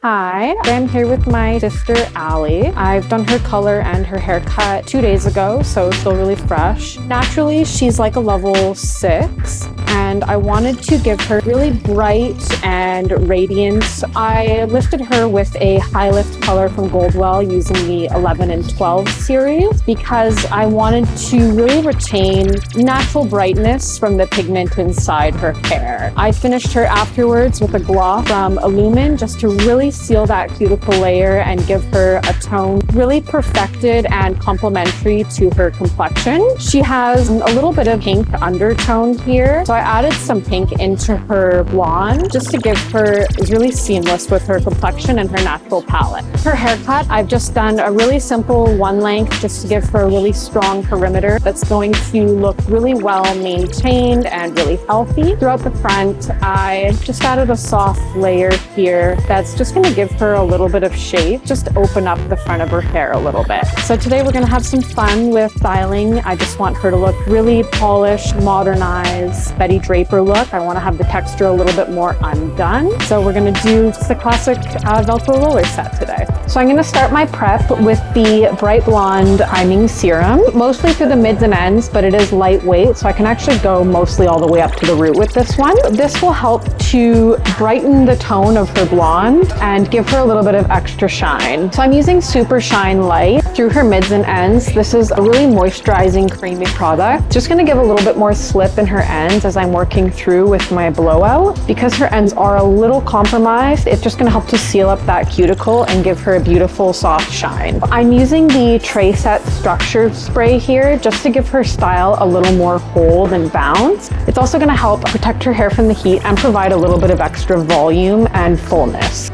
Hi, I'm here with my sister Allie. I've done her color and her haircut 2 days ago, so it's still really fresh. Naturally, she's like a level 6, and I wanted to give her really bright and radiant. I lifted her with a high lift color from Goldwell using the 11 and 12 series because I wanted to really retain natural brightness from the pigment inside her hair. I finished her afterwards with a gloss from Illumine just to really seal that cuticle layer and give her a tone really perfected and complementary to her complexion. She has a little bit of pink undertone here, so I added some pink into her blonde just to give her really seamless with her complexion and her natural palette. Her haircut, I've just done a really simple one length just to give her a really strong perimeter that's going to look really well maintained and really healthy. Throughout the front, I just added a soft layer here that's just going to give her a little bit of shape, just open up the front of her hair a little bit. So today we're going to have some fun with styling. I just want her to look really polished, modernized, Betty Draper look. I want to have the texture a little bit more undone. So we're going to do just the classic Velcro roller set today. So I'm going to start my prep with the Bright Blonde Priming Serum, mostly through the mids and ends, but it is lightweight, so I can actually go mostly all the way up to the root with this one. This will help to brighten the tone of her blonde and give her a little bit of extra shine. So I'm using Super Shine Light through her mids and ends. This is a really moisturizing, creamy product. Just going to give a little bit more slip in her ends as I'm working through with my blowout. Because her ends are a little compromised, it's just going to help to seal up that cuticle and give her a beautiful soft shine. I'm using the Tray Set Structure Spray here just to give her style a little more hold and bounce. It's also going to help protect her hair from the heat and provide a little bit of extra volume and fullness.